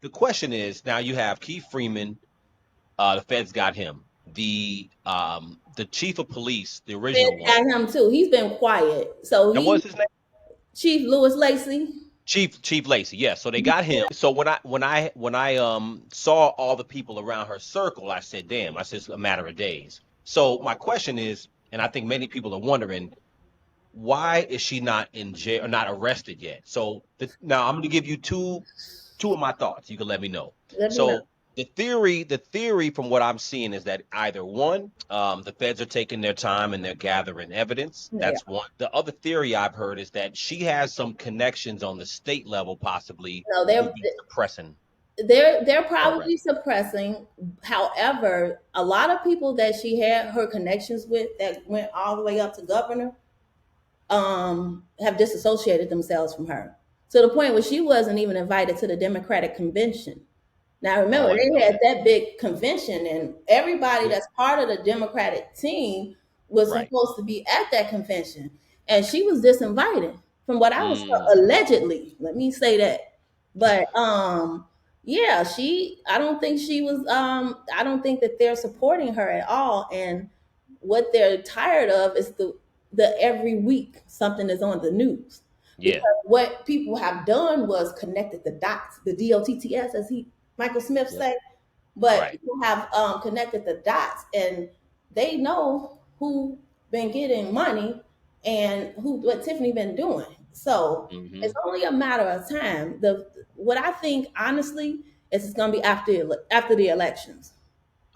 the question is, now you have Keith Freeman. The feds got him. The chief of police, the original Feds one. got him too. He's been quiet. So And what's his name? Chief Lewis Lacey. Chief Lacey. Yeah. So they got him. So when I saw all the people around her circle, I said, "Damn!" I said, "It's a matter of days." So my question is, and I think many people are wondering, why is she not in jail or not arrested yet? So now I'm going to give you two of my thoughts. You can let me know. Let me know. So the theory from what I'm seeing is that either one, the feds are taking their time and they're gathering evidence. Yeah. That's one. The other theory I've heard is that she has some connections on the state level, possibly, No, who be suppressing. they're probably suppressing. However, a lot of people that she had her connections with that went all the way up to governor have disassociated themselves from her to the point where she wasn't even invited to the Democratic convention. Now remember, Oh, I didn't they know had that. that big convention, and everybody Yeah. that's part of the Democratic team was Right. supposed to be at that convention, and she was disinvited, from what I was told, Mm, allegedly. Let me say that, but yeah, I don't think she was. I don't think that they're supporting her at all, and what they're tired of is the every week something is on the news. yeah. Because what people have done was connected the dots, the DOTTS, as Michael Smith Yep. say, but Right. people have connected the dots, and they know who been getting money and what Tiffany been doing. So Hmm. it's only a matter of time. What I think honestly is it's going to be after the elections.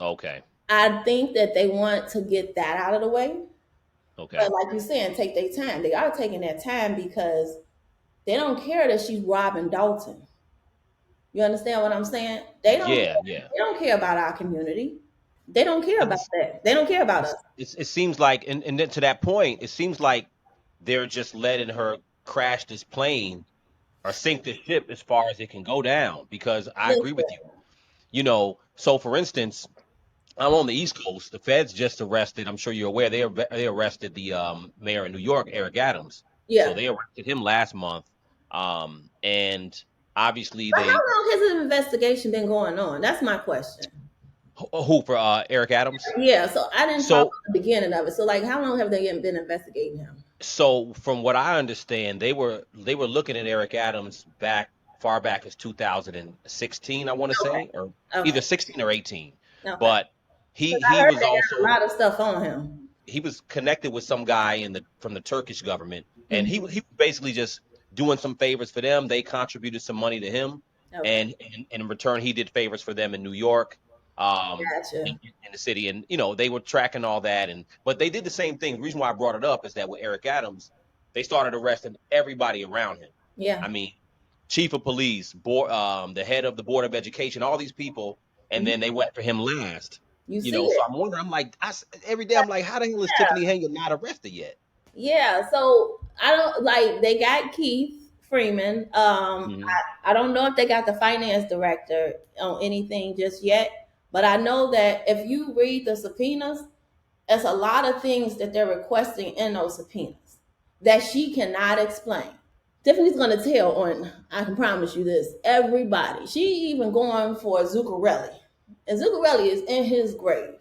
Okay. I think that they want to get that out of the way, Okay. but like you saying, take their time. They are taking their time because they don't care that she's robbing Dolton. You understand what I'm saying? They don't care. Yeah. Yeah. They don't care about our community. They don't care about that. They don't care about us. It seems like, and then to that point, it seems like they're just letting her crash this plane or sink the ship as far as it can go down. Because I agree with you. Listen, So for instance, I'm on the East Coast. The feds just arrested. I'm sure you're aware they arrested the mayor in New York, Eric Adams. So yeah. they arrested him last month. And obviously But how they long has the investigation been going on? That's my question. who for Eric Adams. Yeah, so I didn't follow So the beginning of it. So like how long have they been investigating him? So from what I understand, they were looking at Eric Adams back far back as 2016, I want to Okay. say, or Okay. either 16 or 18. Okay. But he Because I he heard was they got a also lot of stuff on him. he was connected with some guy from the Turkish government, and he Mhm. was basically just doing some favors for them. They contributed some money to him, Okay. and in return he did favors for them in New York, Gotcha. in the city, and they were tracking all that, and but they did the same thing. The reason why I brought it up is that with Eric Adams, they started arresting everybody around him. Yeah. I mean, chief of police, the head of the board of education, all these people, and Mhm. then they went for him last. You see So it. I'm wondering. I'm like, every day I'm like, how the hell is Tiffany Henyard not arrested yet? Yeah, so I don't like they got Keith Freeman. Hmm. I don't know if they got the finance director on anything just yet, but I know that if you read the subpoenas, there's a lot of things that they're requesting in those subpoenas that she cannot explain. Tiffany's gonna tell on, I can promise you this, everybody. She even going for Zuccarelli. And Zuccarelli is in his grave.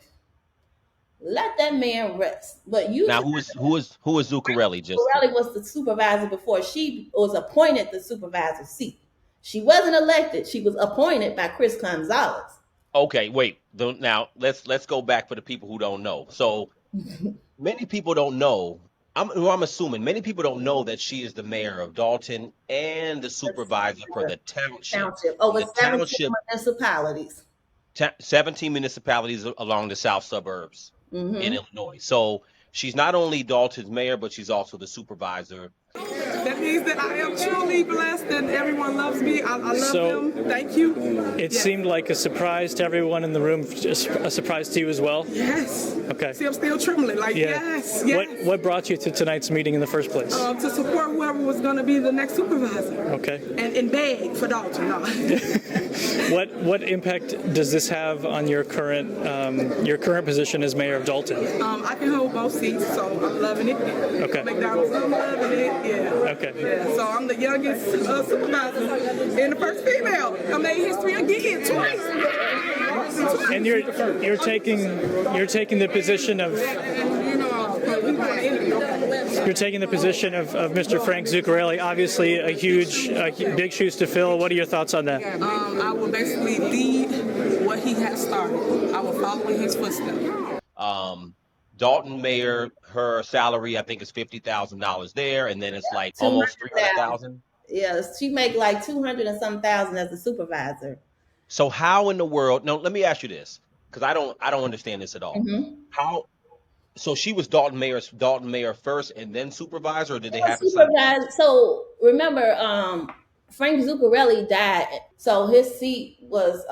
Let that man rest. But you Now, who is Zuccarelli? Just Borelli was the supervisor before she was appointed the supervisor seat. She wasn't elected. She was appointed by Chris Gonzalez. okay. Wait. Now let's go back for the people who don't know. So many people don't know. I'm assuming many people don't know that she is the mayor of Dalton and the supervisor for the township. Township. Over The 17 township, municipalities. 17 municipalities along the south suburbs in Mm-hmm. Illinois. So she's not only Dalton's mayor, but she's also the supervisor. That means that I am truly blessed and everyone loves me. I love them. Thank you. It seemed like a surprise to everyone in the room, just a surprise to you as well? Yes. Okay. See, I'm still trembling. Yes. What brought you to tonight's meeting in the first place? To support whoever was going to be the next supervisor. Okay. And beg for Dolton. No. What impact does this have on your current position as mayor of Dolton? I can hold both seats, so I'm loving it. Okay. McDonald's, I'm loving it. Yeah. Okay. Yeah. So I'm the youngest supervisor and the first female. I made history again twice. And you're taking the position of Mr. Frank Zuccarelli. Obviously, big shoes to fill. What are your thoughts on that? I will basically lead what he has started. I will follow in his footsteps. Dolton mayor, her salary I think is $50,000 there, and then it's like almost 300,000. Yes, she make like 200 and some thousand as a supervisor. So how in the world? No, let me ask you this, because I don't understand this at all. Mm-hmm. How? So she was Dolton mayor first, and then supervisor, or did they have to supervise? So remember, Frank Zuccarelli died, so his seat was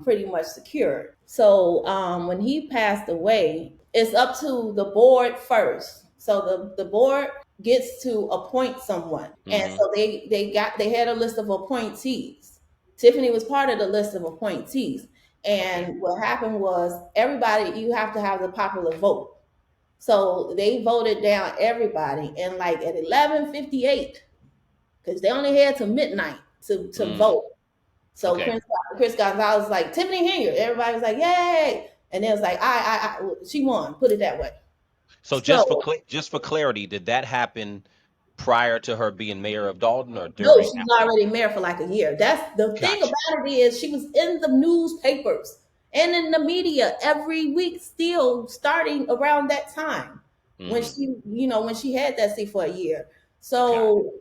pretty much secured. So when he passed away, it's up to the board first. So the board gets to appoint someone, and so they had a list of appointees. Tiffany was part of the list of appointees, and what happened was you have to have the popular vote. So they voted down everybody, and like at 11:58, because they only had to midnight to vote. So Chris Gonzalez was like, Tiffany Henyard. Everybody was like, yay! And it was like, she won. Put it that way. So just for clarity, did that happen prior to her being mayor of Dolton, or during? No, she was already mayor for like a year. That's the thing about it, is she was in the newspapers and in the media every week, still starting around that time when she had that seat for a year. So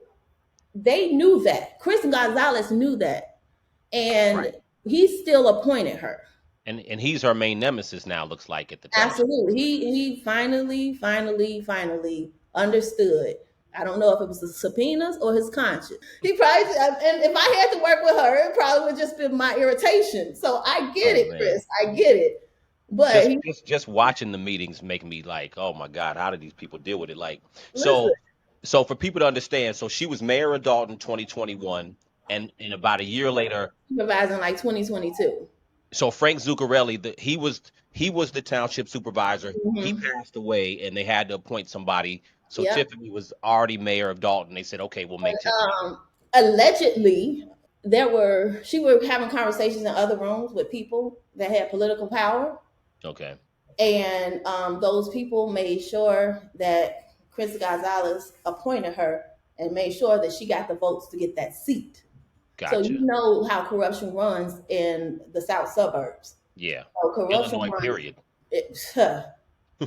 they knew that. Chris Gonzalez knew that, and he still appointed her. And he's her main nemesis now, looks like, at the time. Absolutely. He finally understood. I don't know if it was the subpoenas or his conscience. He probably, and if I had to work with her, it probably would just been my irritation. So I get it, man. Chris. I get it. But just watching the meetings make me like, oh my God, how did these people deal with it? Like, so for people to understand, so she was mayor of Dolton 2021, and about a year later, supervising like 2022. So Frank Zuccarelli, he was the township supervisor. He passed away, and they had to appoint somebody. So Tiffany was already mayor of Dolton. They said, okay, we'll make Tiffany. Allegedly, she were having conversations in other rooms with people that had political power. Okay. And those people made sure that Chris Gonzalez appointed her and made sure that she got the votes to get that seat. Gotcha. So you know how corruption runs in the south suburbs. Yeah. So corruption Illinois, period.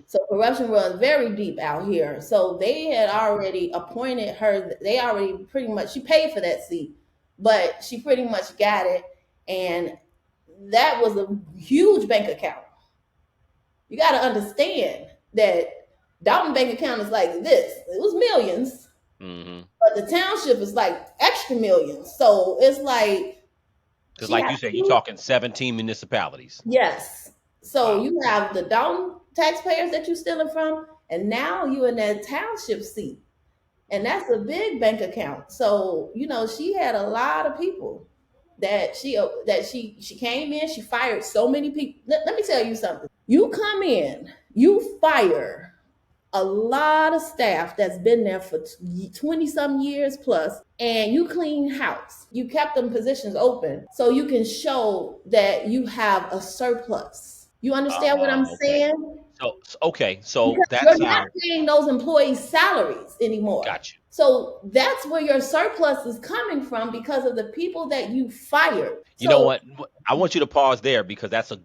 So corruption runs very deep out here. So they had already appointed her. They already pretty much, she paid for that seat, but she pretty much got it. And that was a huge bank account. You got to understand that Dolton bank account is like this. It was millions. Mm-hmm. But the township is like extra millions. So it's like, because like you said, you're talking 17 municipalities. Yes. So you have the Dolton taxpayers that you're stealing from, and now you're in that township seat. And that's a big bank account. So, she had a lot of people that she came in, she fired so many people. Let me tell you something. You come in, you fire a lot of staff that's been there for 20-some years plus, and you clean house. You kept them positions open so you can show that you have a surplus. You understand what I'm saying? So because that's you're not paying those employees' salaries anymore. Gotcha. So that's where your surplus is coming from, because of the people that you fired. You know what? I want you to pause there, because that's a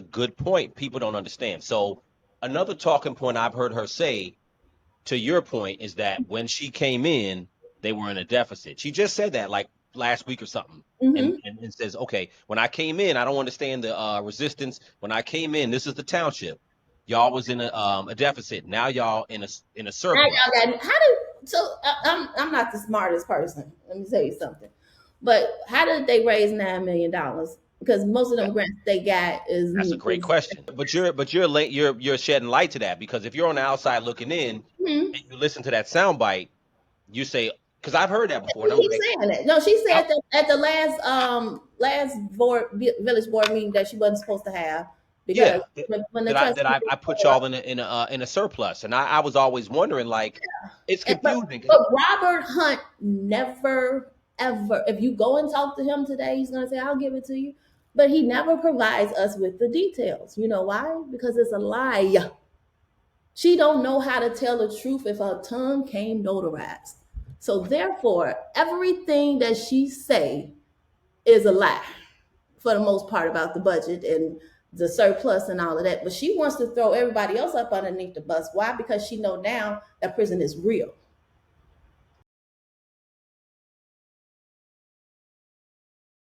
good point. People don't understand. So another talking point I've heard her say, to your point, is that when she came in, they were in a deficit. She just said that like last week or something, and says, okay, when I came in, I don't understand the resistance. When I came in, this is the township. Y'all was in a deficit. Now y'all in a surplus. I'm not the smartest person. Let me tell you something. But how did they raise $9 million? Because most of them grants they got is. That's a great question. But you're shedding light to that, because if you're on the outside looking in and you listen to that soundbite, you say, Because I've heard that before. She Don't keeps make, saying it. No, she I, said that at the last village board meeting that she wasn't supposed to have yeah, because when the that trustee, I put y'all in a surplus, and I was always wondering, like, it's confusing. but Robert Hunt never ever. If you go and talk to him today, he's gonna say, "I'll give it to you," but he never provides us with the details. You know why? Because it's a lie. She don't know how to tell the truth if her tongue came notarized. So therefore, everything that she say is a lie for the most part about the budget and the surplus and all of that. But she wants to throw everybody else up underneath the bus. Why? Because she know now that prison is real.